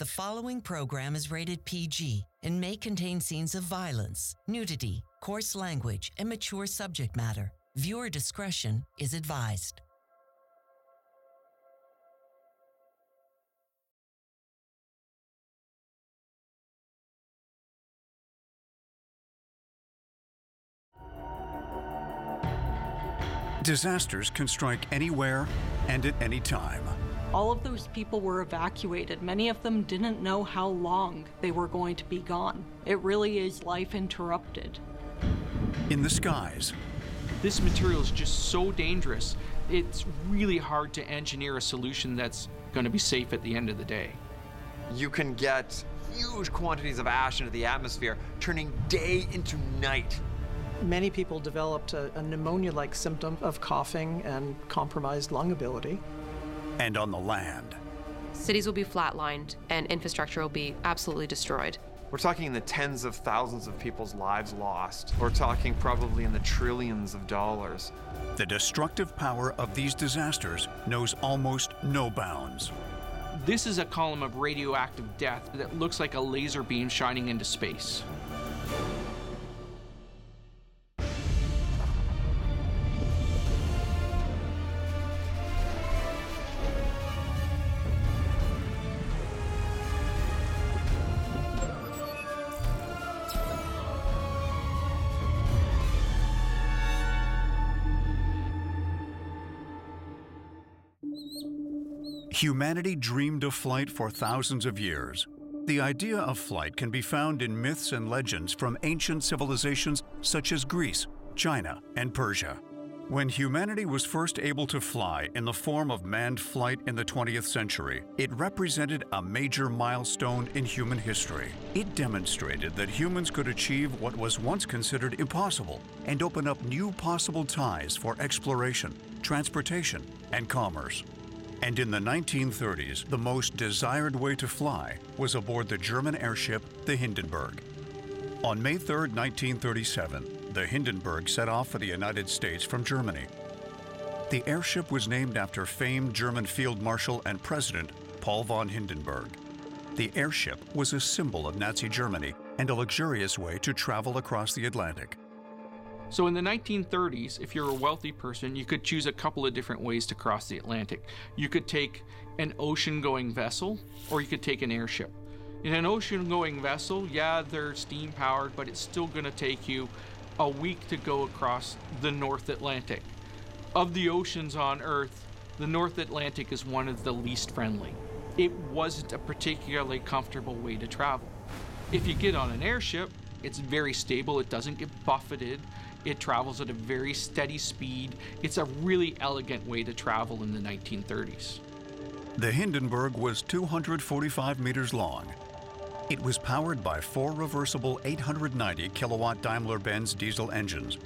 The following program is rated PG and may contain scenes of violence, nudity, coarse language, and mature subject matter. Viewer discretion is advised. Disasters can strike anywhere and at any time. All of those people were evacuated. Many of them didn't know how long they were going to be gone. It really is life interrupted. In the skies. This material is just so dangerous. It's really hard to engineer a solution that's going to be safe at the end of the day. You can get huge quantities of ash into the atmosphere, turning day into night. Many people developed a pneumonia-like symptom of coughing and compromised lung ability. And on the land. Cities will be flatlined and infrastructure will be absolutely destroyed. We're talking in the tens of thousands of people's lives lost. We're talking probably in the trillions of dollars. The destructive power of these disasters knows almost no bounds. This is a column of radioactive death that looks like a laser beam shining into space. Humanity dreamed of flight for thousands of years. The idea of flight can be found in myths and legends from ancient civilizations such as Greece, China, and Persia. When humanity was first able to fly in the form of manned flight in the 20th century, it represented a major milestone in human history. It demonstrated that humans could achieve what was once considered impossible and open up new possible ties for exploration, transportation, and commerce. And in the 1930s, the most desired way to fly was aboard the German airship, the Hindenburg. On May 3, 1937, the Hindenburg set off for the United States from Germany. The airship was named after famed German Field Marshal and President Paul von Hindenburg. The airship was a symbol of Nazi Germany and a luxurious way to travel across the Atlantic. So in the 1930s, if you're a wealthy person, you could choose a couple of different ways to cross the Atlantic. You could take an ocean-going vessel, or you could take an airship. In an ocean-going vessel, yeah, they're steam-powered, but it's still going to take you a week to go across the North Atlantic. Of the oceans on Earth, the North Atlantic is one of the least friendly. It wasn't a particularly comfortable way to travel. If you get on an airship, it's very stable, it doesn't get buffeted. It travels at a very steady speed. It's a really elegant way to travel in the 1930s. The Hindenburg was 245 meters long. It was powered by 4 reversible 890 kilowatt Daimler-Benz diesel engines,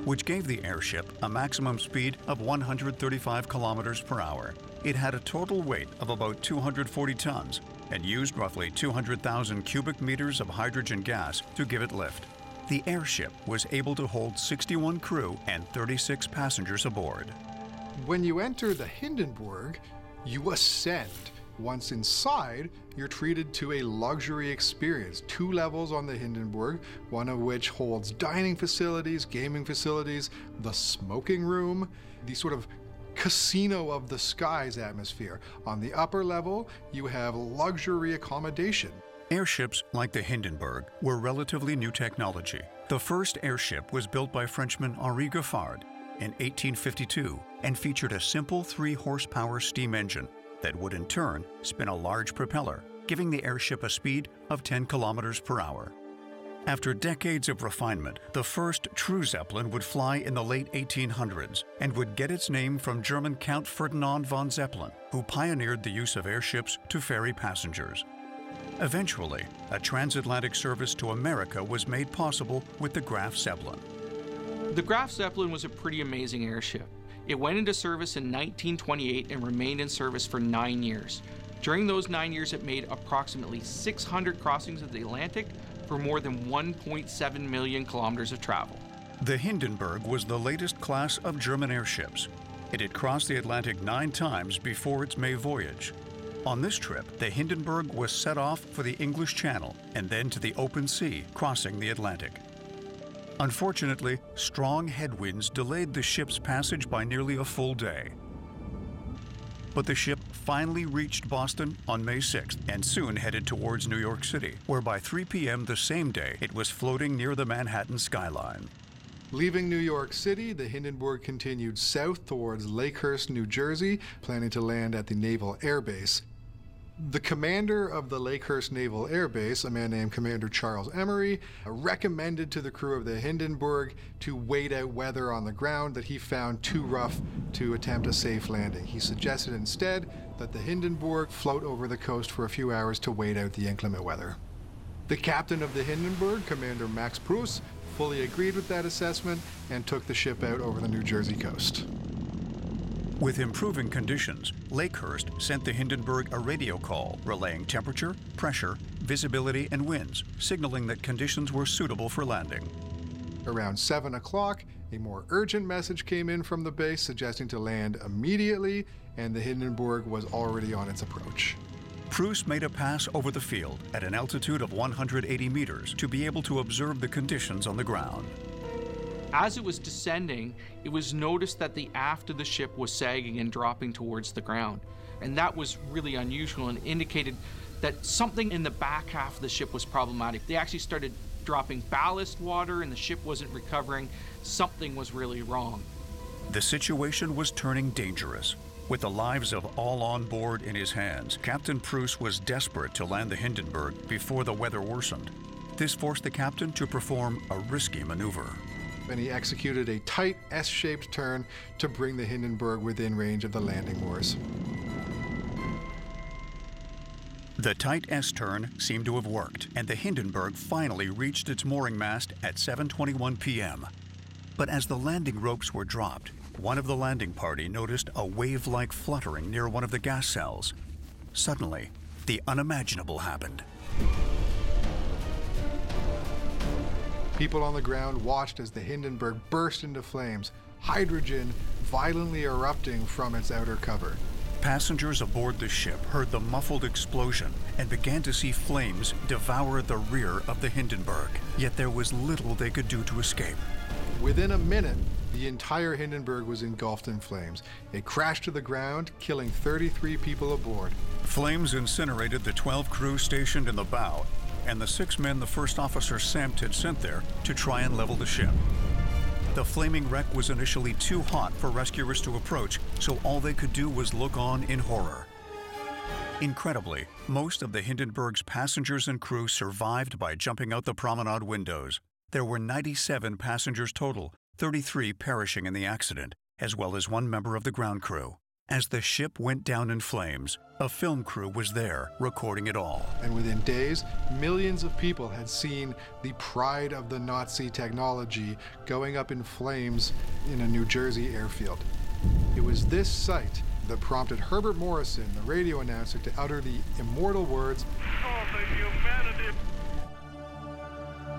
which gave the airship a maximum speed of 135 kilometers per hour. It had a total weight of about 240 tons and used roughly 200,000 cubic meters of hydrogen gas to give it lift. The airship was able to hold 61 crew and 36 passengers aboard. When you enter the Hindenburg, you ascend. Once inside, you're treated to a luxury experience. 2 levels on the Hindenburg, one of which holds dining facilities, gaming facilities, the smoking room, the sort of casino of the skies atmosphere. On the upper level, you have luxury accommodation. Airships like the Hindenburg were relatively new technology. The first airship was built by Frenchman Henri Giffard in 1852 and featured a simple 3-horsepower steam engine that would in turn spin a large propeller, giving the airship a speed of 10 kilometers per hour. After decades of refinement, the first true Zeppelin would fly in the late 1800s and would get its name from German Count Ferdinand von Zeppelin, who pioneered the use of airships to ferry passengers. Eventually, a transatlantic service to America was made possible with the Graf Zeppelin. The Graf Zeppelin was a pretty amazing airship. It went into service in 1928 and remained in service for 9 years. During those 9 years, it made approximately 600 crossings of the Atlantic for more than 1.7 million kilometers of travel. The Hindenburg was the latest class of German airships. It had crossed the Atlantic 9 times before its May voyage. On this trip, the Hindenburg was set off for the English Channel and then to the open sea, crossing the Atlantic. Unfortunately, strong headwinds delayed the ship's passage by nearly a full day. But the ship finally reached Boston on May 6th and soon headed towards New York City, where by 3 p.m. the same day it was floating near the Manhattan skyline. Leaving New York City, the Hindenburg continued south towards Lakehurst, New Jersey, planning to land at the Naval Air Base. The commander of the Lakehurst Naval Air Base, a man named Commander Charles Emery, recommended to the crew of the Hindenburg to wait out weather on the ground that he found too rough to attempt a safe landing. He suggested instead that the Hindenburg float over the coast for a few hours to wait out the inclement weather. The captain of the Hindenburg, Commander Max Pruss, fully agreed with that assessment and took the ship out over the New Jersey coast. With improving conditions, Lakehurst sent the Hindenburg a radio call relaying temperature, pressure, visibility, and winds, signaling that conditions were suitable for landing. Around 7 o'clock, a more urgent message came in from the base suggesting to land immediately, and the Hindenburg was already on its approach. Pruss made a pass over the field at an altitude of 180 meters to be able to observe the conditions on the ground. As it was descending, it was noticed that the aft of the ship was sagging and dropping towards the ground. And that was really unusual and indicated that something in the back half of the ship was problematic. They actually started dropping ballast water and the ship wasn't recovering. Something was really wrong. The situation was turning dangerous. With the lives of all on board in his hands, Captain Pruss was desperate to land the Hindenburg before the weather worsened. This forced the captain to perform a risky maneuver. And he executed a tight S-shaped turn to bring the Hindenburg within range of the landing oars. The tight S-turn seemed to have worked, and the Hindenburg finally reached its mooring mast at 7:21 p.m. But as the landing ropes were dropped, one of the landing party noticed a wave-like fluttering near one of the gas cells. Suddenly, the unimaginable happened. People on the ground watched as the Hindenburg burst into flames, hydrogen violently erupting from its outer cover. Passengers aboard the ship heard the muffled explosion and began to see flames devour the rear of the Hindenburg. Yet there was little they could do to escape. Within a minute, the entire Hindenburg was engulfed in flames. It crashed to the ground, killing 33 people aboard. Flames incinerated the 12 crew stationed in the bow and the 6 men the first officer Sampt had sent there to try and level the ship. The flaming wreck was initially too hot for rescuers to approach, so all they could do was look on in horror. Incredibly, most of the Hindenburg's passengers and crew survived by jumping out the promenade windows. There were 97 passengers total, 33 perishing in the accident, as well as 1 member of the ground crew. As the ship went down in flames, a film crew was there recording it all. And within days, millions of people had seen the pride of the Nazi technology going up in flames in a New Jersey airfield. It was this sight that prompted Herbert Morrison, the radio announcer, to utter the immortal words, "Oh, the humanity."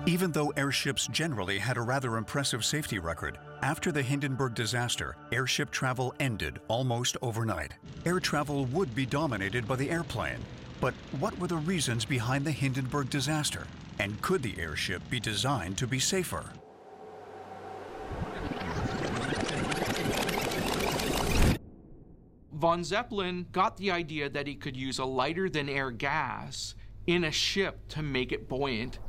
Even though airships generally had a rather impressive safety record, after the Hindenburg disaster, airship travel ended almost overnight. Air travel would be dominated by the airplane. But what were the reasons behind the Hindenburg disaster? And could the airship be designed to be safer? Von Zeppelin got the idea that he could use a lighter-than-air gas in a ship to make it buoyant.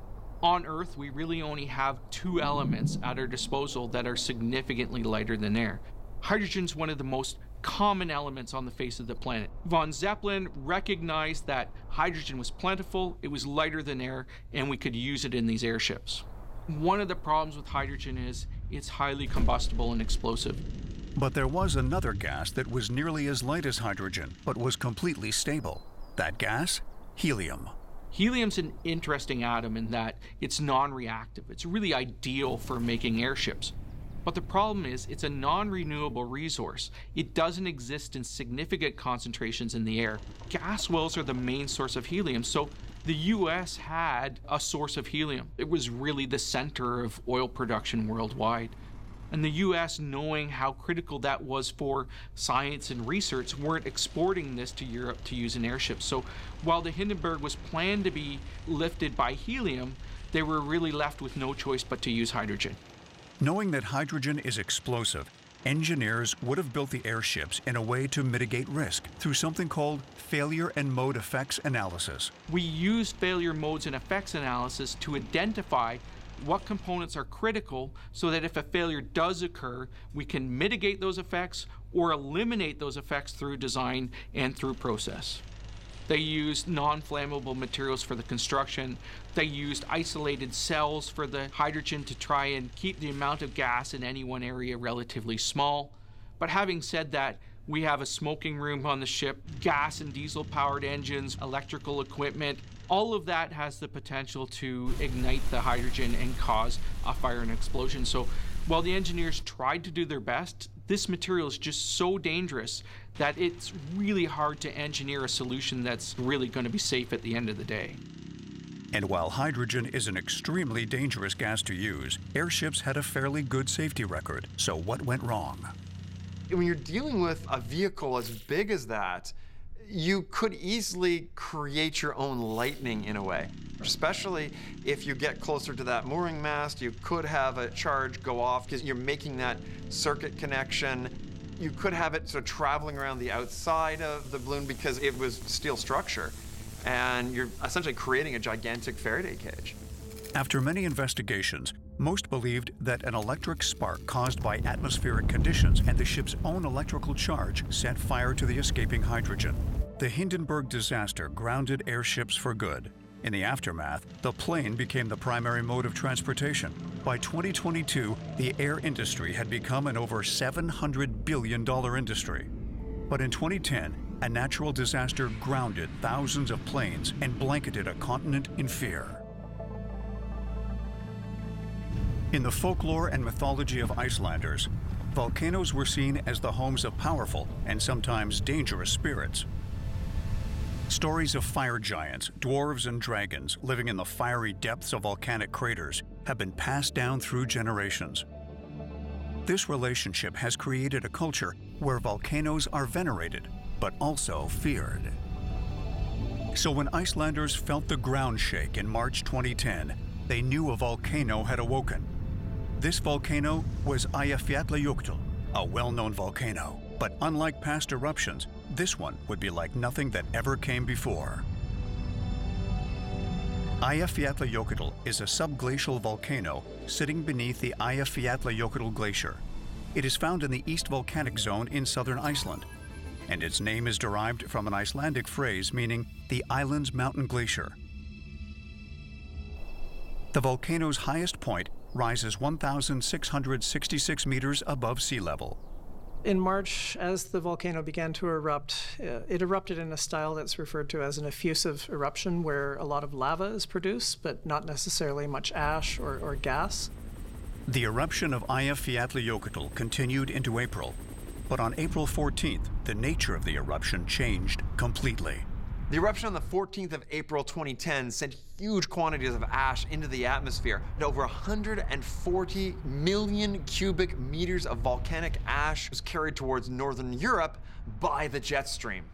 On Earth, we really only have 2 elements at our disposal that are significantly lighter than air. Hydrogen's one of the most common elements on the face of the planet. Von Zeppelin recognized that hydrogen was plentiful, it was lighter than air, and we could use it in these airships. One of the problems with hydrogen is it's highly combustible and explosive. But there was another gas that was nearly as light as hydrogen, but was completely stable. That gas? Helium. Helium's an interesting atom in that it's non-reactive. It's really ideal for making airships. But the problem is it's a non-renewable resource. It doesn't exist in significant concentrations in the air. Gas wells are the main source of helium, so the US had a source of helium. It was really the center of oil production worldwide. And the US, knowing how critical that was for science and research, weren't exporting this to Europe to use in airships. So while the Hindenburg was planned to be lifted by helium, they were really left with no choice but to use hydrogen. Knowing that hydrogen is explosive, engineers would have built the airships in a way to mitigate risk through something called failure and mode effects analysis. We use failure modes and effects analysis to identify what components are critical so that if a failure does occur, we can mitigate those effects or eliminate those effects through design and through process. They used non-flammable materials for the construction. They used isolated cells for the hydrogen to try and keep the amount of gas in any one area relatively small. But having said that, we have a smoking room on the ship, gas and diesel powered engines, electrical equipment. All of that has the potential to ignite the hydrogen and cause a fire and explosion. So while the engineers tried to do their best, this material is just so dangerous that it's really hard to engineer a solution that's really going to be safe at the end of the day. And while hydrogen is an extremely dangerous gas to use, airships had a fairly good safety record. So what went wrong? When you're dealing with a vehicle as big as that, you could easily create your own lightning in a way. Especially if you get closer to that mooring mast, you could have a charge go off because you're making that circuit connection. You could have it sort of traveling around the outside of the balloon because it was steel structure. And you're essentially creating a gigantic Faraday cage. After many investigations, most believed that an electric spark caused by atmospheric conditions and the ship's own electrical charge set fire to the escaping hydrogen. The Hindenburg disaster grounded airships for good. In the aftermath, the plane became the primary mode of transportation. By 2022, the air industry had become an over $700 billion industry. But in 2010, a natural disaster grounded thousands of planes and blanketed a continent in fear. In the folklore and mythology of Icelanders, volcanoes were seen as the homes of powerful and sometimes dangerous spirits. Stories of fire giants, dwarves, and dragons living in the fiery depths of volcanic craters have been passed down through generations. This relationship has created a culture where volcanoes are venerated, but also feared. So when Icelanders felt the ground shake in March 2010, they knew a volcano had awoken. This volcano was Eyjafjallajökull, a well-known volcano. But unlike past eruptions, this one would be like nothing that ever came before. Eyjafjallajökull is a subglacial volcano sitting beneath the Eyjafjallajökull Glacier. It is found in the East Volcanic Zone in southern Iceland, and its name is derived from an Icelandic phrase meaning the island's mountain glacier. The volcano's highest point rises 1,666 meters above sea level. In March, as the volcano began to erupt, it erupted in a style that's referred to as an effusive eruption, where a lot of lava is produced, but not necessarily much ash or gas. The eruption of Eyjafjallajökull continued into April, but on April 14th, the nature of the eruption changed completely. The eruption on the 14th of April 2010 sent huge quantities of ash into the atmosphere. Over 140 million cubic meters of volcanic ash was carried towards northern Europe by the jet stream.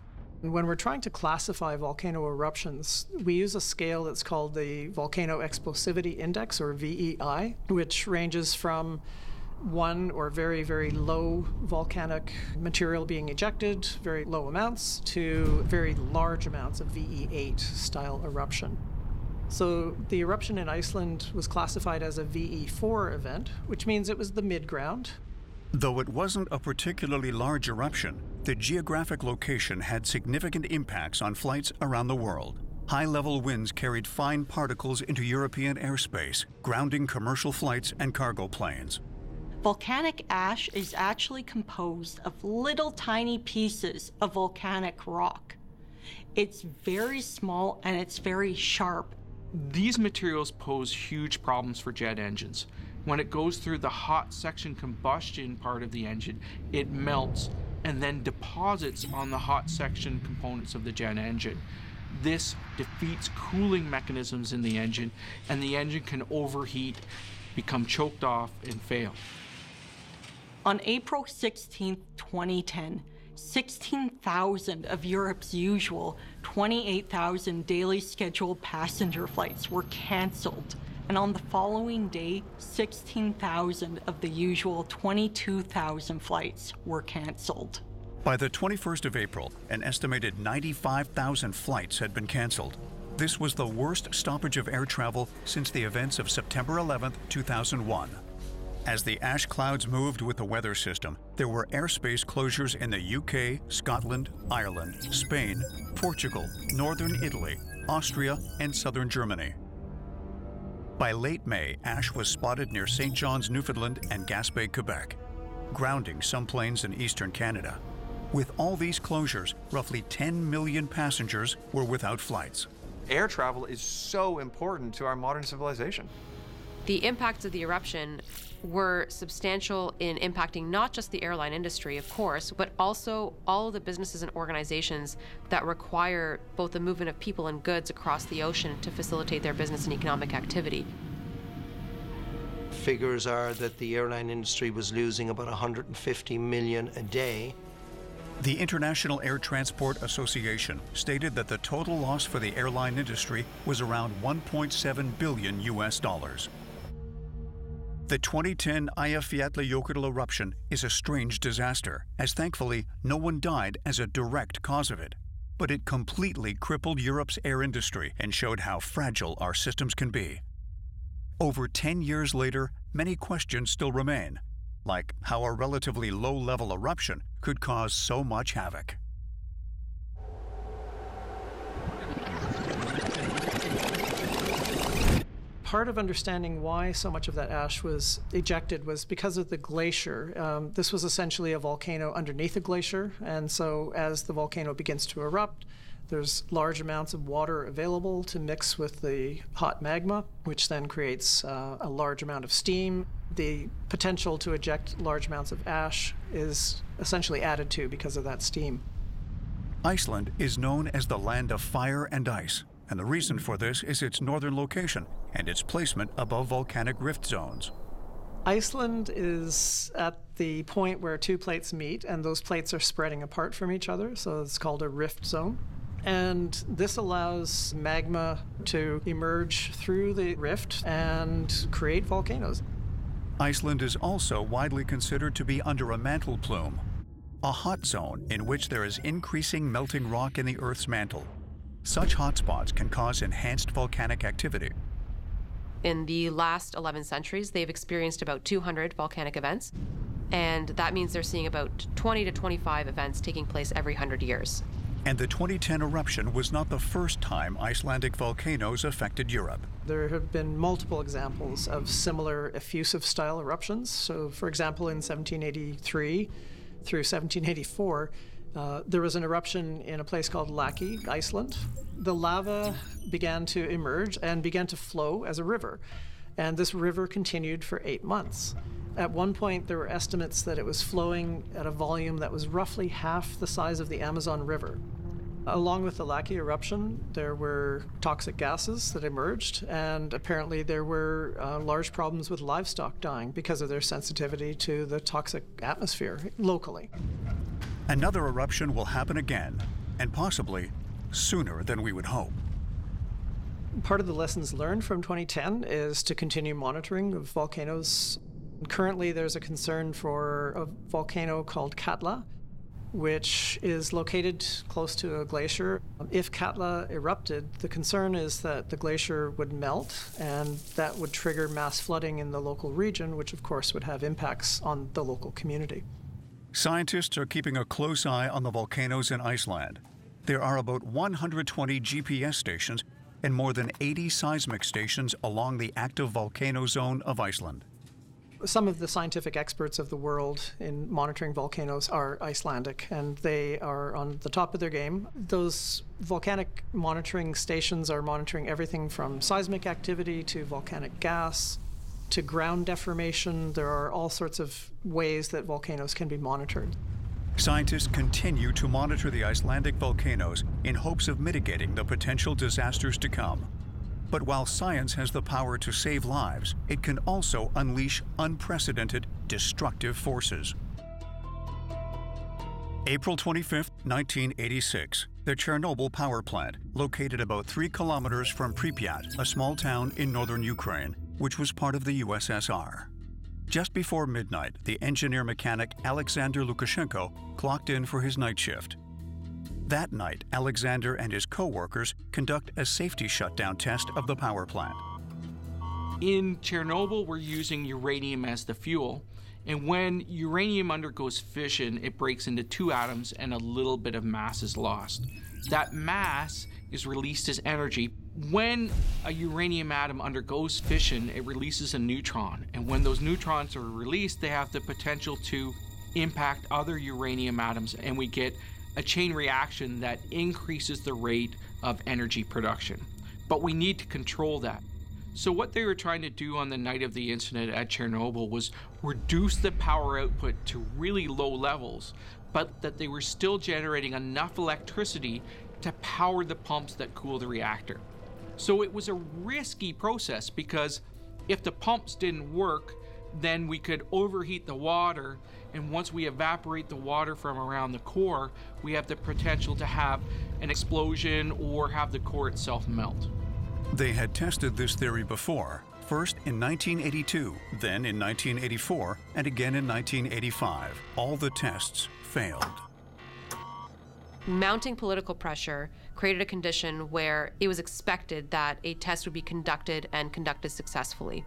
When we're trying to classify volcano eruptions, we use a scale that's called the Volcano Explosivity Index, or VEI, which ranges from 1 or very, very low volcanic material being ejected, very low amounts, to very large amounts of VE8 style eruption. So the eruption in Iceland was classified as a VE4 event, which means it was the mid-ground. Though it wasn't a particularly large eruption, the geographic location had significant impacts on flights around the world. High-level winds carried fine particles into European airspace, grounding commercial flights and cargo planes. Volcanic ash is actually composed of little tiny pieces of volcanic rock. It's very small and it's very sharp. These materials pose huge problems for jet engines. When it goes through the hot section combustion part of the engine, it melts and then deposits on the hot section components of the jet engine. This defeats cooling mechanisms in the engine, and the engine can overheat, become choked off, and fail. On April 16, 2010, 16,000 of Europe's usual 28,000 daily scheduled passenger flights were canceled. And on the following day, 16,000 of the usual 22,000 flights were canceled. By the 21st of April, an estimated 95,000 flights had been canceled. This was the worst stoppage of air travel since the events of September 11, 2001. As the ash clouds moved with the weather system, there were airspace closures in the UK, Scotland, Ireland, Spain, Portugal, northern Italy, Austria, and southern Germany. By late May, ash was spotted near St. John's, Newfoundland, and Gaspé, Quebec, grounding some planes in eastern Canada. With all these closures, roughly 10 million passengers were without flights. Air travel is so important to our modern civilization. The impacts of the eruption were substantial in impacting not just the airline industry, of course, but also all of the businesses and organizations that require both the movement of people and goods across the ocean to facilitate their business and economic activity. Figures are that the airline industry was losing about 150 million a day. The International Air Transport Association stated that the total loss for the airline industry was around $1.7 billion US. The 2010 Eyjafjallajökull eruption is a strange disaster, as thankfully no one died as a direct cause of it. But it completely crippled Europe's air industry and showed how fragile our systems can be. Over 10 years later, many questions still remain, like how a relatively low-level eruption could cause so much havoc. Part of understanding why so much of that ash was ejected was because of the glacier. This was essentially a volcano underneath a glacier, and so as the volcano begins to erupt, there's large amounts of water available to mix with the hot magma, which then creates a large amount of steam. The potential to eject large amounts of ash is essentially added to because of that steam. Iceland is known as the land of fire and ice, and the reason for this is its northern location and its placement above volcanic rift zones. Iceland is at the point where two plates meet, and those plates are spreading apart from each other, so it's called a rift zone. And this allows magma to emerge through the rift and create volcanoes. Iceland is also widely considered to be under a mantle plume, a hot zone in which there is increasing melting rock in the Earth's mantle. Such hotspots can cause enhanced volcanic activity. In the last 11 centuries, they've experienced about 200 volcanic events, and that means they're seeing about 20 to 25 events taking place every 100 years. And the 2010 eruption was not the first time Icelandic volcanoes affected Europe. There have been multiple examples of similar effusive-style eruptions. So, for example, in 1783 through 1784, there was an eruption in a place called Laki, Iceland. The lava began to emerge and began to flow as a river. And this river continued for 8 months. At one point, there were estimates that it was flowing at a volume that was roughly half the size of the Amazon River. Along with the Laki eruption, there were toxic gases that emerged, and apparently there were large problems with livestock dying because of their sensitivity to the toxic atmosphere locally. Another eruption will happen again, and possibly sooner than we would hope. Part of the lessons learned from 2010 is to continue monitoring of volcanoes. Currently, there's a concern for a volcano called Katla, which is located close to a glacier. If Katla erupted, the concern is that the glacier would melt, and that would trigger mass flooding in the local region, which of course would have impacts on the local community. Scientists are keeping a close eye on the volcanoes in Iceland. There are about 120 GPS stations and more than 80 seismic stations along the active volcano zone of Iceland. Some of the scientific experts of the world in monitoring volcanoes are Icelandic, and they are on the top of their game. Those volcanic monitoring stations are monitoring everything from seismic activity to volcanic gas to ground deformation. There are all sorts of ways that volcanoes can be monitored. Scientists continue to monitor the Icelandic volcanoes in hopes of mitigating the potential disasters to come. But while science has the power to save lives, it can also unleash unprecedented, destructive forces. April 25, 1986, the Chernobyl power plant, located about 3 kilometers from Pripyat, a small town in northern Ukraine, which was part of the USSR. Just before midnight, the engineer-mechanic Alexander Lukashenko clocked in for his night shift. That night, Alexander and his co-workers conduct a safety shutdown test of the power plant. In Chernobyl, we're using uranium as the fuel. And when uranium undergoes fission, it breaks into 2 atoms and a little bit of mass is lost. That mass is released as energy. When a uranium atom undergoes fission, it releases a neutron. And when those neutrons are released, they have the potential to impact other uranium atoms, and we get a chain reaction that increases the rate of energy production. But we need to control that. So what they were trying to do on the night of the incident at Chernobyl was reduce the power output to really low levels, but that they were still generating enough electricity to power the pumps that cool the reactor. So it was a risky process, because if the pumps didn't work, then we could overheat the water, and once we evaporate the water from around the core, we have the potential to have an explosion or have the core itself melt. They had tested this theory before, first in 1982, then in 1984, and again in 1985. All the tests failed. Mounting political pressure created a condition where it was expected that a test would be conducted and conducted successfully.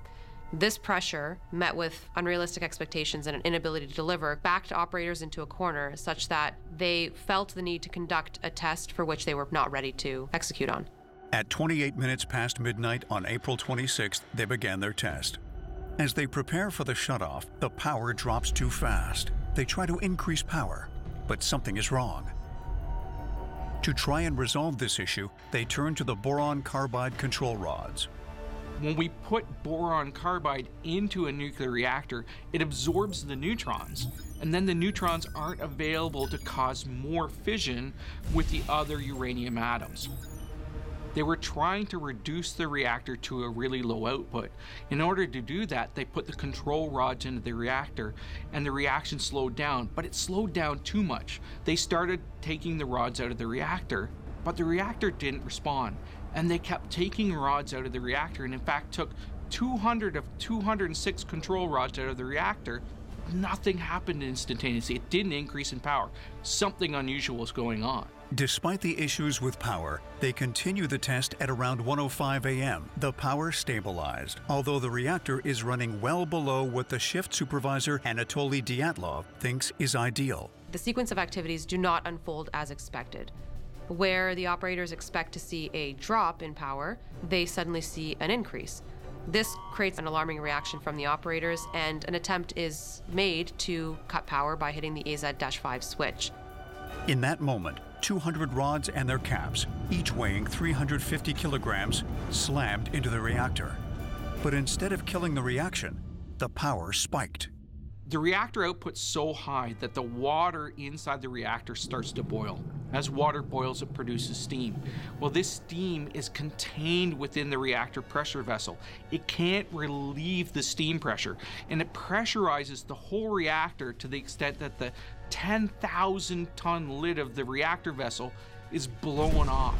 This pressure, met with unrealistic expectations and an inability to deliver, backed operators into a corner such that they felt the need to conduct a test for which they were not ready to execute on. At 28 minutes past midnight on April 26th, they began their test. As they prepare for the shutoff, the power drops too fast. They try to increase power, but something is wrong. To try and resolve this issue, they turn to the boron carbide control rods. When we put boron carbide into a nuclear reactor, it absorbs the neutrons, and then the neutrons aren't available to cause more fission with the other uranium atoms. They were trying to reduce the reactor to a really low output. In order to do that, they put the control rods into the reactor, and the reaction slowed down, but it slowed down too much. They started taking the rods out of the reactor, but the reactor didn't respond, and they kept taking rods out of the reactor, and in fact took 200 of 206 control rods out of the reactor. Nothing happened instantaneously. It didn't increase in power. Something unusual was going on. Despite the issues with power, they continue the test at around 1:05 a.m. The power stabilized, although the reactor is running well below what the shift supervisor Anatoly Dyatlov thinks is ideal. The sequence of activities do not unfold as expected. Where the operators expect to see a drop in power, they suddenly see an increase. This creates an alarming reaction from the operators, and an attempt is made to cut power by hitting the AZ-5 switch. In that moment, 200 rods and their caps, each weighing 350 kilograms, slammed into the reactor. But instead of killing the reaction, the power spiked. The reactor output's so high that the water inside the reactor starts to boil. As water boils, it produces steam. Well, this steam is contained within the reactor pressure vessel. It can't relieve the steam pressure, and it pressurizes the whole reactor to the extent that the 10,000-ton lid of the reactor vessel is blown off.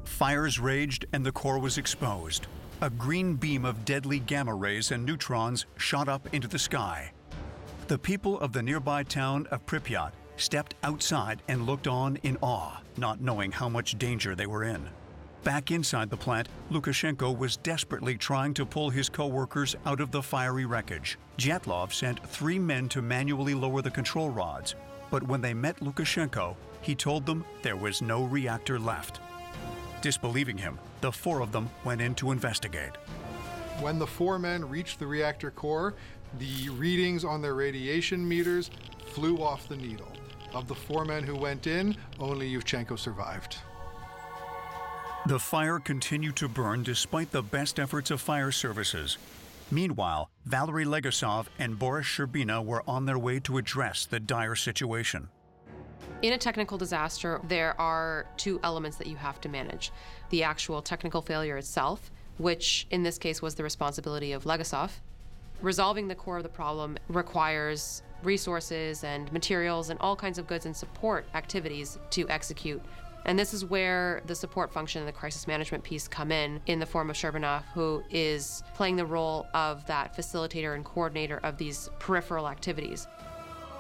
Fires raged and the core was exposed. A green beam of deadly gamma rays and neutrons shot up into the sky. The people of the nearby town of Pripyat stepped outside and looked on in awe, not knowing how much danger they were in. Back inside the plant, Lukashenko was desperately trying to pull his co-workers out of the fiery wreckage. Dyatlov sent 3 men to manually lower the control rods, but when they met Lukashenko, he told them there was no reactor left. Disbelieving him, the 4 of them went in to investigate. When the 4 men reached the reactor core, the readings on their radiation meters flew off the needle. Of the 4 men who went in, only Yevchenko survived. The fire continued to burn despite the best efforts of fire services. Meanwhile, Valery Legasov and Boris Sherbina were on their way to address the dire situation. In a technical disaster, there are two elements that you have to manage. The actual technical failure itself, which in this case was the responsibility of Legasov. Resolving the core of the problem requires resources and materials and all kinds of goods and support activities to execute. And this is where the support function and the crisis management piece come in the form of Sherbinoff, who is playing the role of that facilitator and coordinator of these peripheral activities.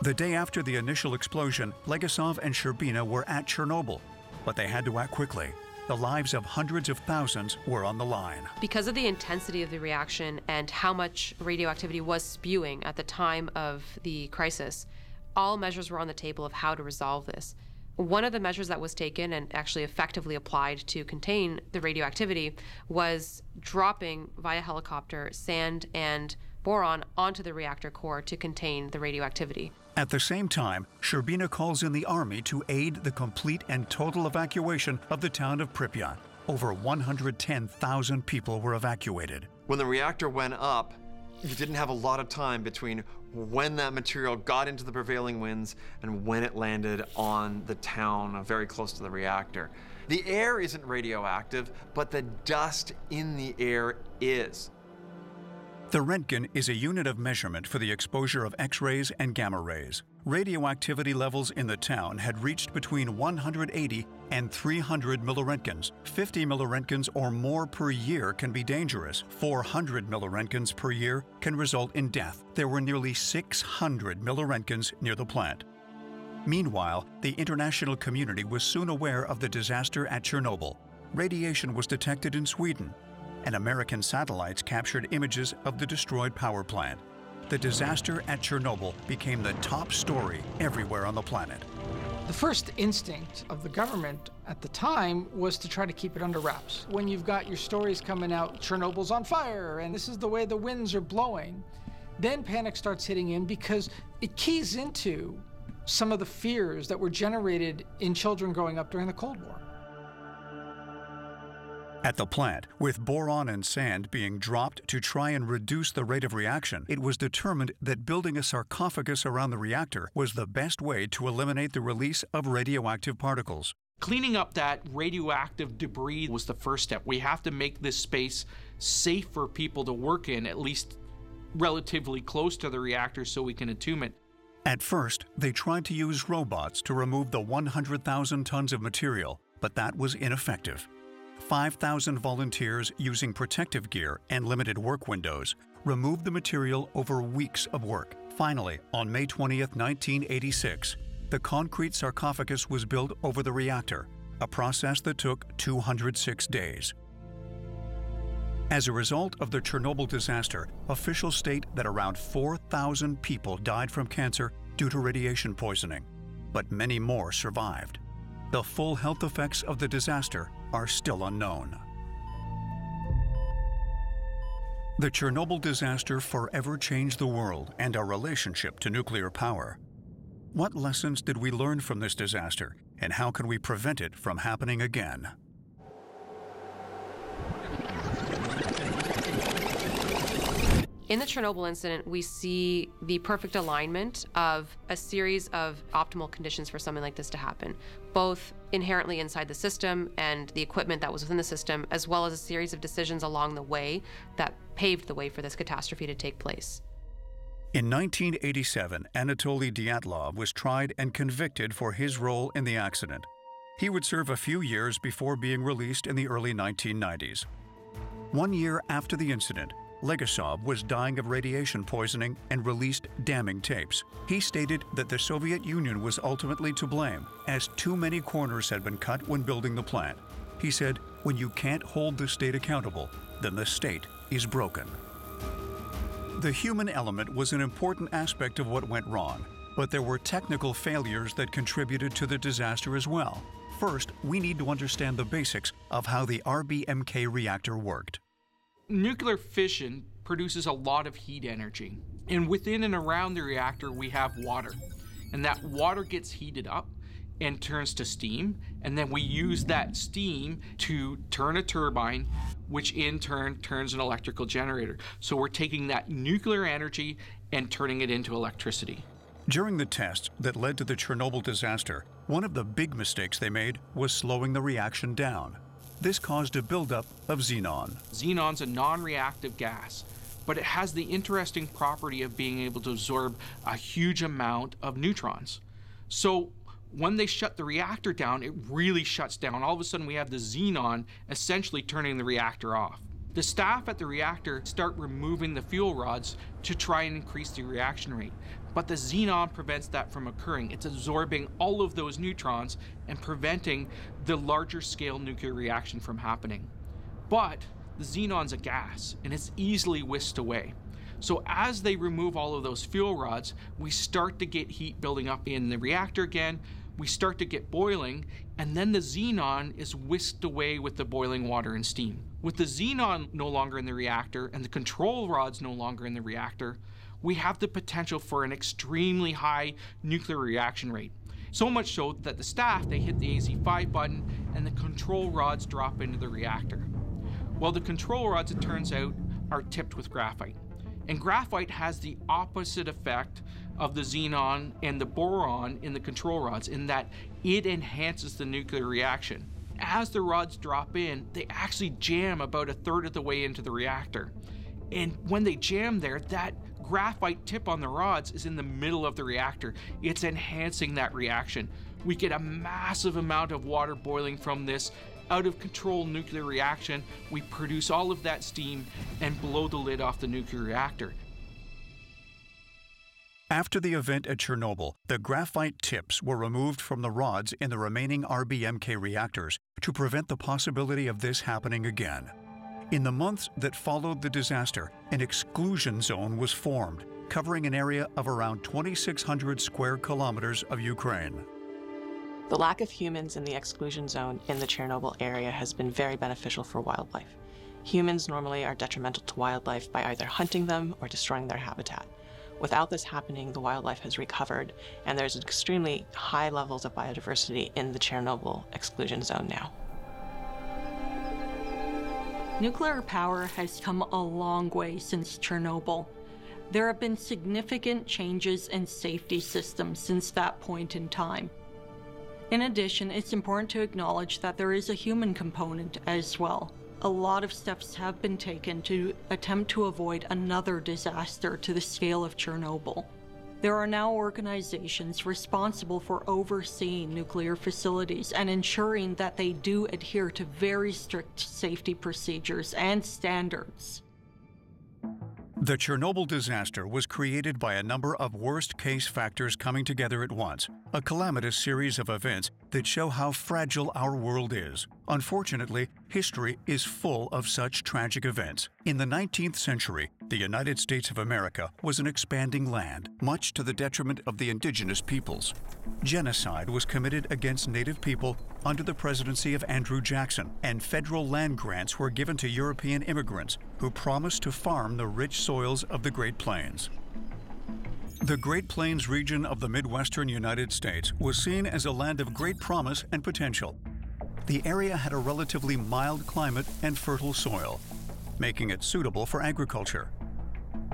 The day after the initial explosion, Legasov and Sherbina were at Chernobyl, but they had to act quickly. The lives of hundreds of thousands were on the line. Because of the intensity of the reaction and how much radioactivity was spewing at the time of the crisis, all measures were on the table of how to resolve this. One of the measures that was taken and actually effectively applied to contain the radioactivity was dropping via helicopter sand and boron onto the reactor core to contain the radioactivity. At the same time, Sherbina calls in the army to aid the complete and total evacuation of the town of Pripyat. Over 110,000 people were evacuated. When the reactor went up, you didn't have a lot of time between when that material got into the prevailing winds and when it landed on the town very close to the reactor. The air isn't radioactive, but the dust in the air is. The Röntgen is a unit of measurement for the exposure of X-rays and gamma rays. Radioactivity levels in the town had reached between 180 and 300 milliröntgens. 50 milliröntgens or more per year can be dangerous. 400 milliröntgens per year can result in death. There were nearly 600 milliröntgens near the plant. Meanwhile, the international community was soon aware of the disaster at Chernobyl. Radiation was detected in Sweden, and American satellites captured images of the destroyed power plant. The disaster at Chernobyl became the top story everywhere on the planet. The first instinct of the government at the time was to try to keep it under wraps. When you've got your stories coming out, Chernobyl's on fire, and this is the way the winds are blowing, then panic starts hitting in because it keys into some of the fears that were generated in children growing up during the Cold War. At the plant, with boron and sand being dropped to try and reduce the rate of reaction, it was determined that building a sarcophagus around the reactor was the best way to eliminate the release of radioactive particles. Cleaning up that radioactive debris was the first step. We have to make this space safe for people to work in, at least relatively close to the reactor, so we can entomb it. At first, they tried to use robots to remove the 100,000 tons of material, but that was ineffective. 5,000 volunteers using protective gear and limited work windows removed the material over weeks of work. Finally, on May 20th, 1986, the concrete sarcophagus was built over the reactor, a process that took 206 days. As a result of the Chernobyl disaster, officials state that around 4,000 people died from cancer due to radiation poisoning, but many more survived. The full health effects of the disaster are still unknown. The Chernobyl disaster forever changed the world and our relationship to nuclear power. What lessons did we learn from this disaster, and how can we prevent it from happening again? In the Chernobyl incident, we see the perfect alignment of a series of optimal conditions for something like this to happen, both inherently inside the system and the equipment that was within the system, as well as a series of decisions along the way that paved the way for this catastrophe to take place. In 1987, Anatoly Dyatlov was tried and convicted for his role in the accident. He would serve a few years before being released in the early 1990s. 1 year after the incident, Legasov was dying of radiation poisoning and released damning tapes. He stated that the Soviet Union was ultimately to blame, as too many corners had been cut when building the plant. He said, "When you can't hold the state accountable, then the state is broken." The human element was an important aspect of what went wrong, but there were technical failures that contributed to the disaster as well. First, we need to understand the basics of how the RBMK reactor worked. Nuclear fission produces a lot of heat energy. And within and around the reactor, we have water. And that water gets heated up and turns to steam. And then we use that steam to turn a turbine, which in turn turns an electrical generator. So we're taking that nuclear energy and turning it into electricity. During the tests that led to the Chernobyl disaster, one of the big mistakes they made was slowing the reaction down. This caused a buildup of xenon. Xenon's a non-reactive gas, but it has the interesting property of being able to absorb a huge amount of neutrons. So when they shut the reactor down, it really shuts down. All of a sudden we have the xenon essentially turning the reactor off. The staff at the reactor start removing the fuel rods to try and increase the reaction rate. But the xenon prevents that from occurring. It's absorbing all of those neutrons and preventing the larger scale nuclear reaction from happening. But the xenon's a gas and it's easily whisked away. So as they remove all of those fuel rods, we start to get heat building up in the reactor again. We start to get boiling, and then the xenon is whisked away with the boiling water and steam. With the xenon no longer in the reactor and the control rods no longer in the reactor, we have the potential for an extremely high nuclear reaction rate. So much so that the staff, they hit the AZ5 button and the control rods drop into the reactor. Well, the control rods, it turns out, are tipped with graphite. And graphite has the opposite effect of the xenon and the boron in the control rods, in that it enhances the nuclear reaction. As the rods drop in, they actually jam about a third of the way into the reactor. And when they jam there, that graphite tip on the rods is in the middle of the reactor. It's enhancing that reaction. We get a massive amount of water boiling from this out of control nuclear reaction. We produce all of that steam and blow the lid off the nuclear reactor. After the event at Chernobyl, the graphite tips were removed from the rods in the remaining RBMK reactors to prevent the possibility of this happening again. In the months that followed the disaster, an exclusion zone was formed, covering an area of around 2,600 square kilometers of Ukraine. The lack of humans in the exclusion zone in the Chernobyl area has been very beneficial for wildlife. Humans normally are detrimental to wildlife by either hunting them or destroying their habitat. Without this happening, the wildlife has recovered, and there's extremely high levels of biodiversity in the Chernobyl exclusion zone now. Nuclear power has come a long way since Chernobyl. There have been significant changes in safety systems since that point in time. In addition, it's important to acknowledge that there is a human component as well. A lot of steps have been taken to attempt to avoid another disaster to the scale of Chernobyl. There are now organizations responsible for overseeing nuclear facilities and ensuring that they do adhere to very strict safety procedures and standards. The Chernobyl disaster was created by a number of worst-case factors coming together at once, a calamitous series of events that show how fragile our world is. Unfortunately, history is full of such tragic events. In the 19th century, the United States of America was an expanding land, much to the detriment of the indigenous peoples. Genocide was committed against Native people under the presidency of Andrew Jackson, and federal land grants were given to European immigrants who promised to farm the rich soils of the Great Plains. The Great Plains region of the Midwestern United States was seen as a land of great promise and potential. The area had a relatively mild climate and fertile soil, making it suitable for agriculture.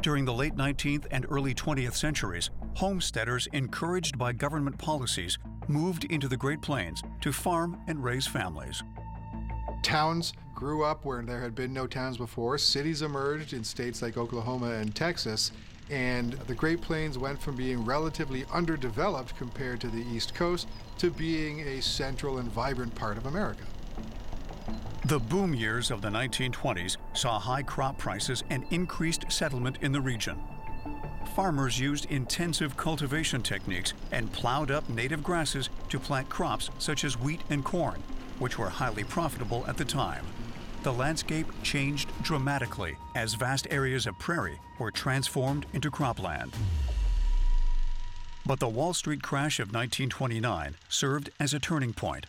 During the late 19th and early 20th centuries, homesteaders, encouraged by government policies, moved into the Great Plains to farm and raise families. Towns grew up where there had been no towns before. Cities emerged in states like Oklahoma and Texas, and the Great Plains went from being relatively underdeveloped compared to the East Coast to being a central and vibrant part of America. The boom years of the 1920s saw high crop prices and increased settlement in the region. Farmers used intensive cultivation techniques and plowed up native grasses to plant crops such as wheat and corn, which were highly profitable at the time. The landscape changed dramatically as vast areas of prairie were transformed into cropland. But the Wall Street crash of 1929 served as a turning point.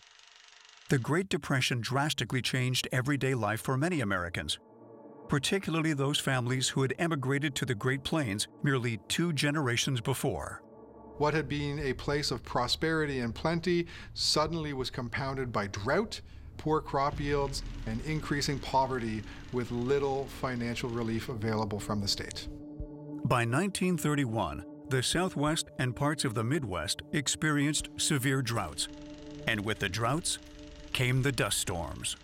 The Great Depression drastically changed everyday life for many Americans, particularly those families who had emigrated to the Great Plains merely 2 generations before. What had been a place of prosperity and plenty suddenly was compounded by drought, poor crop yields, and increasing poverty with little financial relief available from the state. By 1931, the Southwest and parts of the Midwest experienced severe droughts. And with the droughts came the dust storms.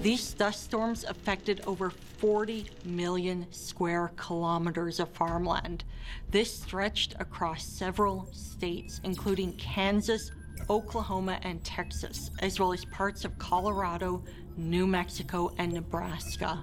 These dust storms affected over 40 million square kilometers of farmland. This stretched across several states, including Kansas, Oklahoma, and Texas, as well as parts of Colorado, New Mexico, and Nebraska.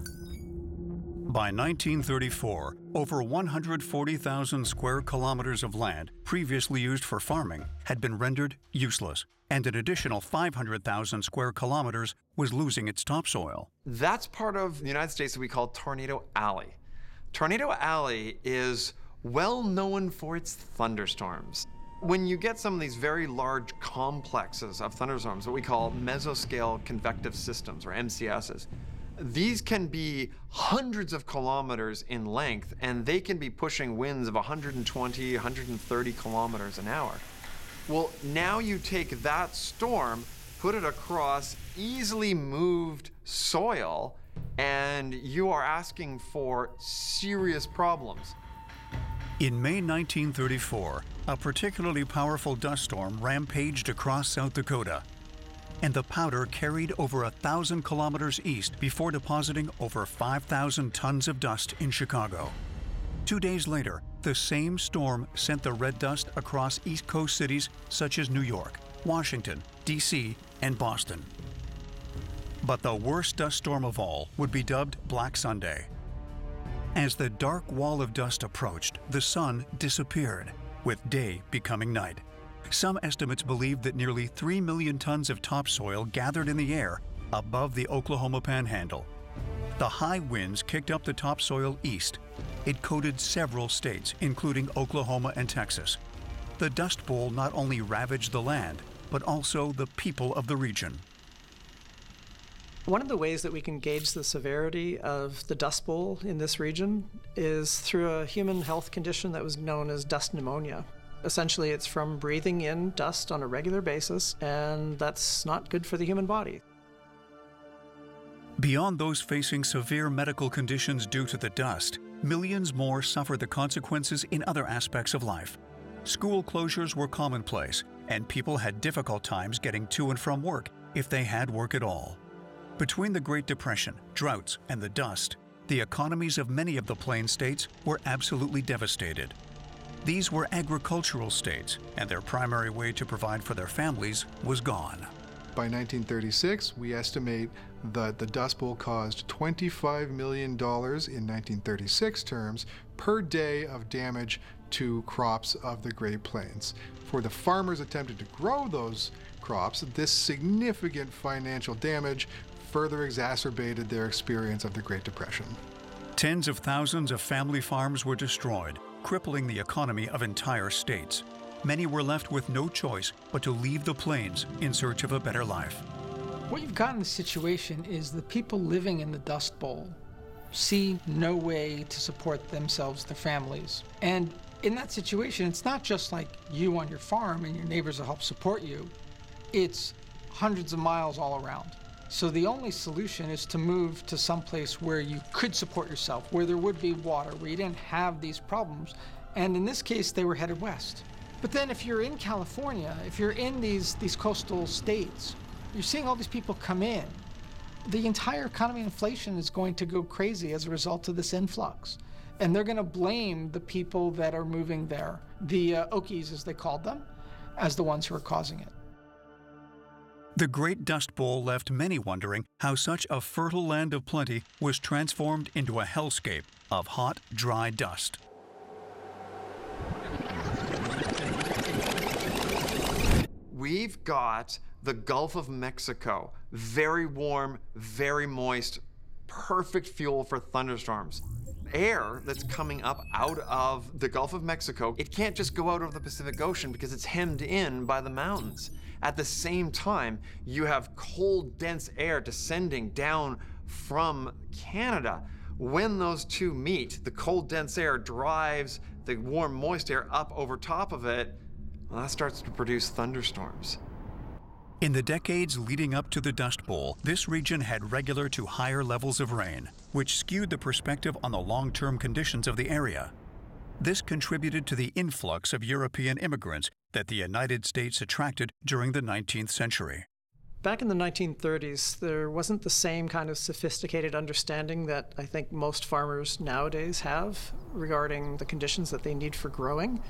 By 1934, over 140,000 square kilometers of land previously used for farming had been rendered useless, and an additional 500,000 square kilometers was losing its topsoil. That's part of the United States that we call Tornado Alley. Tornado Alley is well known for its thunderstorms. When you get some of these very large complexes of thunderstorms, what we call mesoscale convective systems, or MCSs, these can be hundreds of kilometers in length, and they can be pushing winds of 120, 130 kilometers an hour. Well, now you take that storm, put it across easily moved soil, and you are asking for serious problems. In May 1934, a particularly powerful dust storm rampaged across South Dakota, and the powder carried over 1,000 kilometers east before depositing over 5,000 tons of dust in Chicago. 2 days later, the same storm sent the red dust across East Coast cities such as New York, Washington, D.C., and Boston. But the worst dust storm of all would be dubbed Black Sunday. As the dark wall of dust approached, the sun disappeared, with day becoming night. Some estimates believe that nearly 3 million tons of topsoil gathered in the air above the Oklahoma Panhandle. The high winds kicked up the topsoil east. It coated several states, including Oklahoma and Texas. The Dust Bowl not only ravaged the land, but also the people of the region. One of the ways that we can gauge the severity of the Dust Bowl in this region is through a human health condition that was known as dust pneumonia. Essentially, it's from breathing in dust on a regular basis, and that's not good for the human body. Beyond those facing severe medical conditions due to the dust, millions more suffered the consequences in other aspects of life. School closures were commonplace, and people had difficult times getting to and from work, if they had work at all. Between the Great Depression, droughts, and the dust, the economies of many of the Plain states were absolutely devastated. These were agricultural states, and their primary way to provide for their families was gone. By 1936, we estimate that the Dust Bowl caused $25 million in 1936 terms per day of damage to crops of the Great Plains. For the farmers attempting to grow those crops, this significant financial damage further exacerbated their experience of the Great Depression. Tens of thousands of family farms were destroyed, crippling the economy of entire states. Many were left with no choice but to leave the plains in search of a better life. What you've got in this situation is the people living in the Dust Bowl see no way to support themselves, their families. And in that situation, it's not just like you on your farm and your neighbors will help support you. It's hundreds of miles all around. So the only solution is to move to some place where you could support yourself, where there would be water, where you didn't have these problems. And in this case, they were headed west. But then if you're in California, if you're in these coastal states, you're seeing all these people come in. The entire economy inflation is going to go crazy as a result of this influx. And they're going to blame the people that are moving there, the Okies as they called them, as the ones who are causing it. The Great Dust Bowl left many wondering how such a fertile land of plenty was transformed into a hellscape of hot, dry dust. We've got the Gulf of Mexico, very warm, very moist, perfect fuel for thunderstorms. Air that's coming up out of the Gulf of Mexico, it can't just go out of the Pacific Ocean because it's hemmed in by the mountains. At the same time, you have cold, dense air descending down from Canada. When those two meet, the cold, dense air drives the warm, moist air up over top of it. Well, that starts to produce thunderstorms. In the decades leading up to the Dust Bowl, this region had regular to higher levels of rain, which skewed the perspective on the long-term conditions of the area. This contributed to the influx of European immigrants that the United States attracted during the 19th century. Back in the 1930s, there wasn't the same kind of sophisticated understanding that I think most farmers nowadays have regarding the conditions that they need for growing.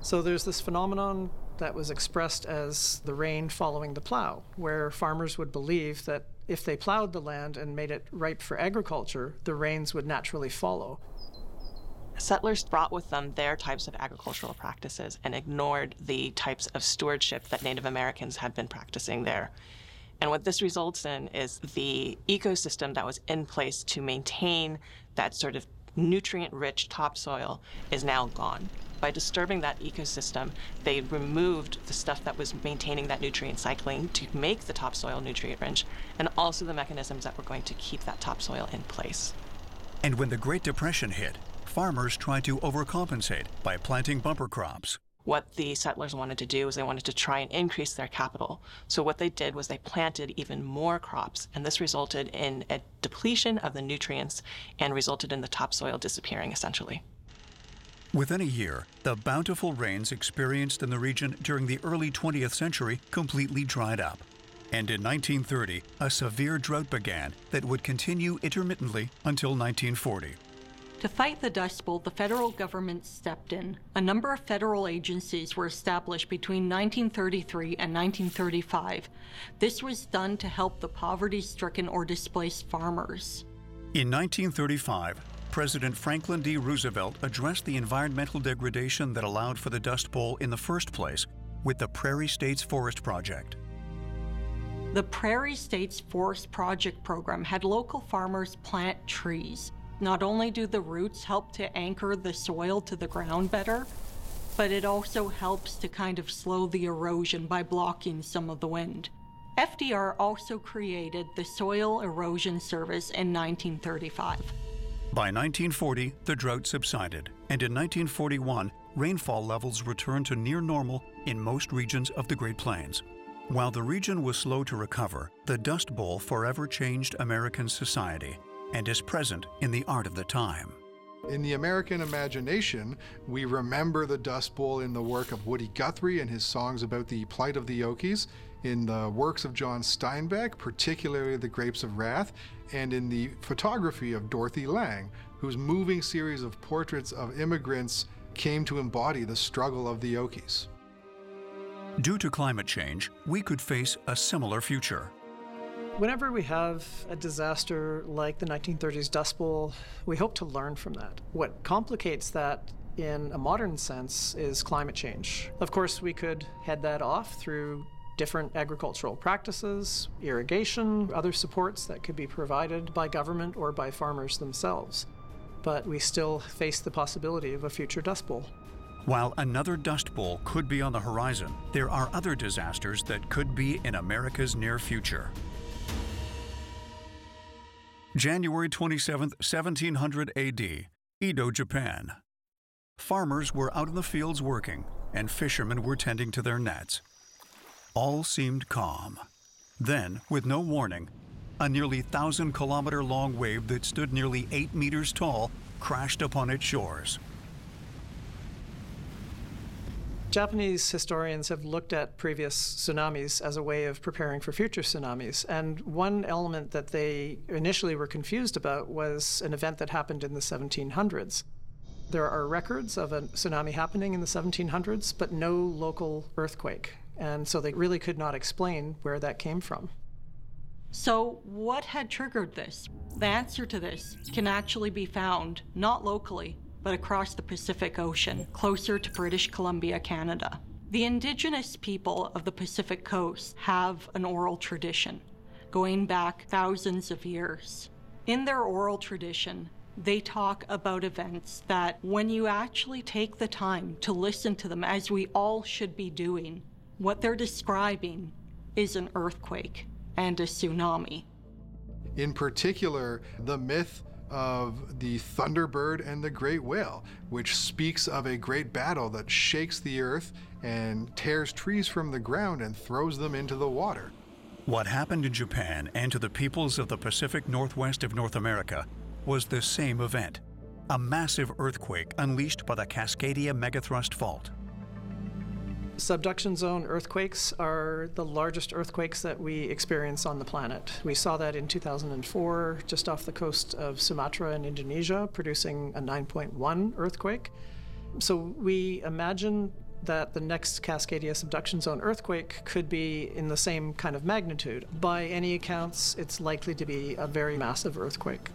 So there's this phenomenon that was expressed as the rain following the plow, where farmers would believe that if they plowed the land and made it ripe for agriculture, the rains would naturally follow. Settlers brought with them their types of agricultural practices and ignored the types of stewardship that Native Americans had been practicing there. And what this results in is the ecosystem that was in place to maintain that sort of nutrient-rich topsoil is now gone. By disturbing that ecosystem, they removed the stuff that was maintaining that nutrient cycling to make the topsoil nutrient-rich, and also the mechanisms that were going to keep that topsoil in place. And when the Great Depression hit, farmers tried to overcompensate by planting bumper crops. What the settlers wanted to do was they wanted to try and increase their capital. So what they did was they planted even more crops, and this resulted in a depletion of the nutrients and resulted in the topsoil disappearing, essentially. Within a year, the bountiful rains experienced in the region during the early 20th century completely dried up. And in 1930, a severe drought began that would continue intermittently until 1940. To fight the Dust Bowl, the federal government stepped in. A number of federal agencies were established between 1933 and 1935. This was done to help the poverty-stricken or displaced farmers. In 1935, President Franklin D. Roosevelt addressed the environmental degradation that allowed for the Dust Bowl in the first place with the Prairie States Forest Project. The Prairie States Forest Project program had local farmers plant trees. Not only do the roots help to anchor the soil to the ground better, but it also helps to kind of slow the erosion by blocking some of the wind. FDR also created the Soil Erosion Service in 1935. By 1940, the drought subsided, and in 1941, rainfall levels returned to near normal in most regions of the Great Plains. While the region was slow to recover, the Dust Bowl forever changed American society and is present in the art of the time. In the American imagination, we remember the Dust Bowl in the work of Woody Guthrie and his songs about the plight of the Okies, in the works of John Steinbeck, particularly The Grapes of Wrath, and in the photography of Dorothy Lang, whose moving series of portraits of immigrants came to embody the struggle of the Okies. Due to climate change, we could face a similar future. Whenever we have a disaster like the 1930s Dust Bowl, we hope to learn from that. What complicates that in a modern sense is climate change. Of course, we could head that off through different agricultural practices, irrigation, other supports that could be provided by government or by farmers themselves. But we still face the possibility of a future Dust Bowl. While another Dust Bowl could be on the horizon, there are other disasters that could be in America's near future. January 27, 1700 AD, Edo, Japan. Farmers were out in the fields working, and fishermen were tending to their nets. All seemed calm. Then, with no warning, a nearly 1,000-kilometer-long wave that stood nearly 8 meters tall crashed upon its shores. Japanese historians have looked at previous tsunamis as a way of preparing for future tsunamis, and one element that they initially were confused about was an event that happened in the 1700s. There are records of a tsunami happening in the 1700s, but no local earthquake, and so they really could not explain where that came from. So what had triggered this? The answer to this can actually be found not locally, but across the Pacific Ocean, closer to British Columbia, Canada. The indigenous people of the Pacific Coast have an oral tradition, going back thousands of years. In their oral tradition, they talk about events that, when you actually take the time to listen to them, as we all should be doing, what they're describing is an earthquake and a tsunami. In particular, the myth of the Thunderbird and the Great Whale, which speaks of a great battle that shakes the earth and tears trees from the ground and throws them into the water. What happened in Japan and to the peoples of the Pacific Northwest of North America was the same event. a massive earthquake unleashed by the Cascadia megathrust fault. Subduction zone earthquakes are the largest earthquakes that we experience on the planet. We saw that in 2004, just off the coast of Sumatra in Indonesia, producing a 9.1 earthquake. So we imagine that the next Cascadia subduction zone earthquake could be in the same kind of magnitude. By any accounts, it's likely to be a very massive earthquake.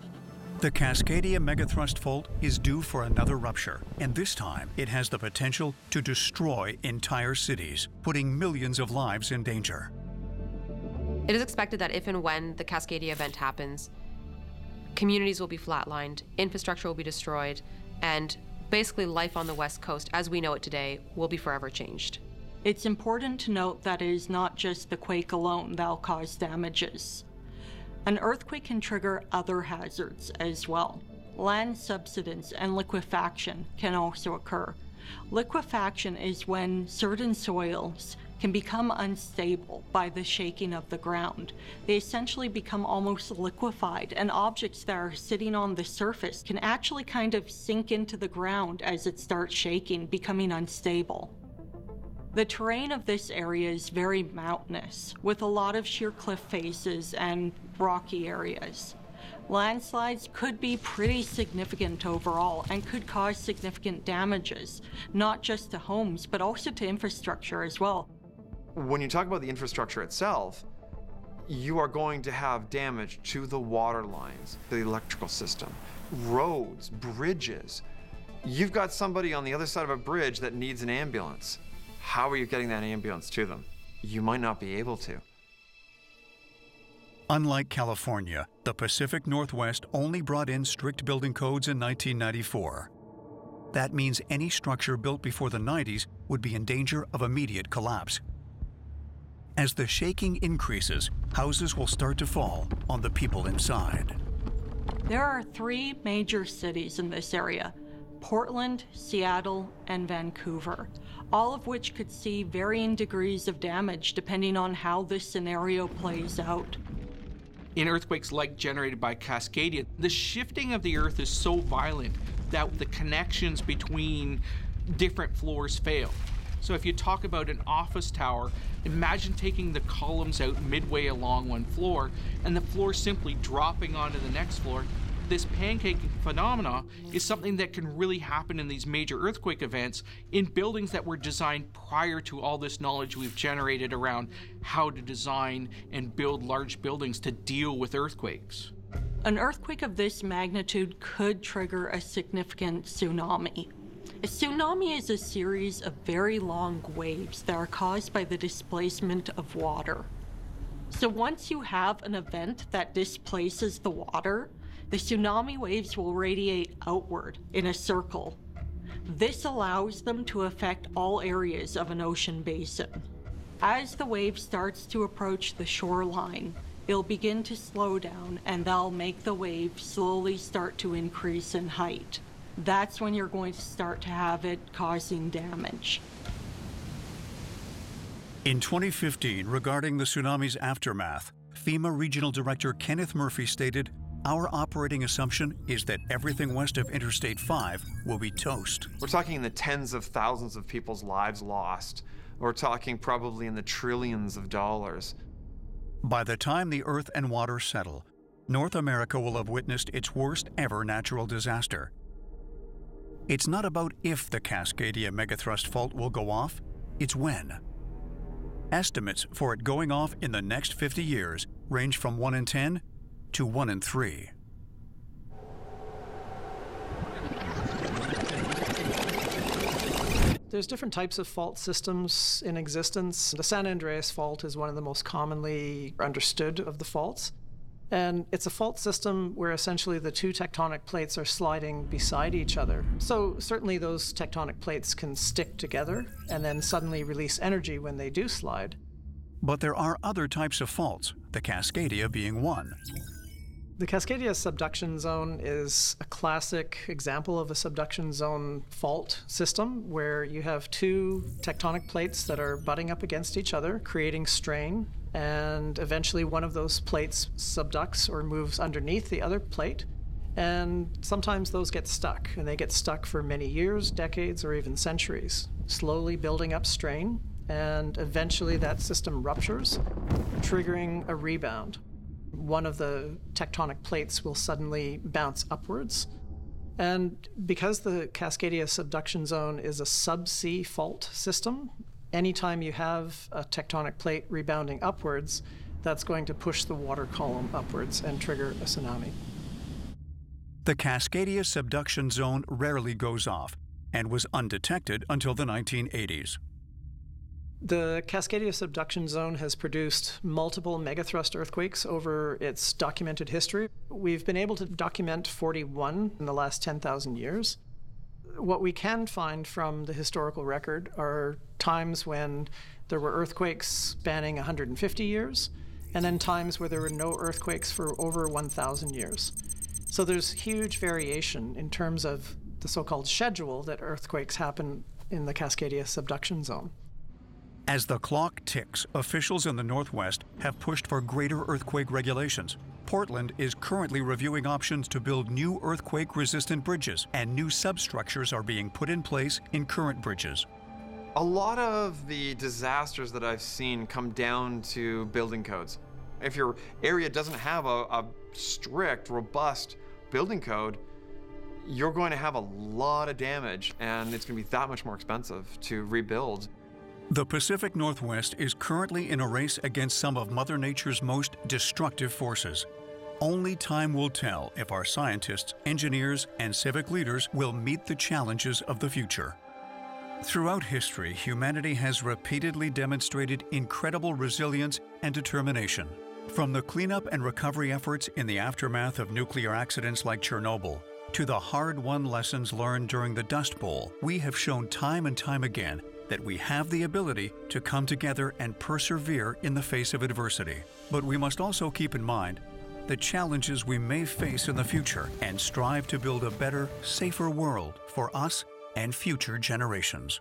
The Cascadia megathrust fault is due for another rupture, and this time it has the potential to destroy entire cities, putting millions of lives in danger. It is expected that if and when the Cascadia event happens, communities will be flatlined, infrastructure will be destroyed, and basically life on the West Coast as we know it today will be forever changed. It's important to note that it is not just the quake alone that'll cause damages. An earthquake can trigger other hazards as well. Land subsidence and liquefaction can also occur. Liquefaction is when certain soils can become unstable by the shaking of the ground. They essentially become almost liquefied, and objects that are sitting on the surface can actually kind of sink into the ground as it starts shaking, becoming unstable. The terrain of this area is very mountainous, with a lot of sheer cliff faces and rocky areas. Landslides could be pretty significant overall and could cause significant damages, not just to homes, but also to infrastructure as well. When you talk about the infrastructure itself, you are going to have damage to the water lines, the electrical system, roads, bridges. You've got somebody on the other side of a bridge that needs an ambulance. How are you getting that ambulance to them? You might not be able to. Unlike California, the Pacific Northwest only brought in strict building codes in 1994. That means any structure built before the 90s would be in danger of immediate collapse. As the shaking increases, houses will start to fall on the people inside. There are 3 major cities in this area: Portland, Seattle, and Vancouver, all of which could see varying degrees of damage depending on how this scenario plays out. In earthquakes like generated by Cascadia, the shifting of the earth is so violent that the connections between different floors fail. So if you talk about an office tower, imagine taking the columns out midway along one floor and the floor simply dropping onto the next floor. This pancaking phenomena is something that can really happen in these major earthquake events in buildings that were designed prior to all this knowledge we've generated around how to design and build large buildings to deal with earthquakes. An earthquake of this magnitude could trigger a significant tsunami. A tsunami is a series of very long waves that are caused by the displacement of water. So once you have an event that displaces the water, the tsunami waves will radiate outward in a circle. This allows them to affect all areas of an ocean basin. As the wave starts to approach the shoreline, it'll begin to slow down and they'll make the wave slowly start to increase in height. That's when you're going to start to have it causing damage. In 2015, regarding the tsunami's aftermath, FEMA Regional Director Kenneth Murphy stated, "Our operating assumption is that everything west of Interstate 5 will be toast." We're talking in the tens of thousands of people's lives lost. We're talking probably in the trillions of dollars. By the time the earth and water settle, North America will have witnessed its worst ever natural disaster. It's not about if the Cascadia megathrust fault will go off, it's when. Estimates for it going off in the next 50 years range from 1 in 10 to 1 in 3. There's different types of fault systems in existence. The San Andreas fault is one of the most commonly understood of the faults. And it's a fault system where essentially the 2 tectonic plates are sliding beside each other. So certainly those tectonic plates can stick together and then suddenly release energy when they do slide. But there are other types of faults, the Cascadia being one. The Cascadia subduction zone is a classic example of a subduction zone fault system where you have 2 tectonic plates that are butting up against each other, creating strain, and eventually one of those plates subducts or moves underneath the other plate, And sometimes those get stuck, and they get stuck for many years, decades, or even centuries, slowly building up strain, and eventually that system ruptures, triggering a rebound. One of the tectonic plates will suddenly bounce upwards. And because the Cascadia subduction zone is a subsea fault system, anytime you have a tectonic plate rebounding upwards, that's going to push the water column upwards and trigger a tsunami. The Cascadia subduction zone rarely goes off and was undetected until the 1980s. The Cascadia subduction zone has produced multiple megathrust earthquakes over its documented history. We've been able to document 41 in the last 10,000 years. What we can find from the historical record are times when there were earthquakes spanning 150 years, and then times where there were no earthquakes for over 1,000 years. So there's huge variation in terms of the so-called schedule that earthquakes happen in the Cascadia subduction zone. As the clock ticks, officials in the Northwest have pushed for greater earthquake regulations. Portland is currently reviewing options to build new earthquake-resistant bridges, and new substructures are being put in place in current bridges. A lot of the disasters that I've seen come down to building codes. If your area doesn't have a strict, robust building code, you're going to have a lot of damage, and it's going to be that much more expensive to rebuild. The Pacific Northwest is currently in a race against some of Mother Nature's most destructive forces. Only time will tell if our scientists, engineers, and civic leaders will meet the challenges of the future. Throughout history, humanity has repeatedly demonstrated incredible resilience and determination. From the cleanup and recovery efforts in the aftermath of nuclear accidents like Chernobyl, to the hard-won lessons learned during the Dust Bowl, we have shown time and time again that we have the ability to come together and persevere in the face of adversity. But we must also keep in mind the challenges we may face in the future and strive to build a better, safer world for us and future generations.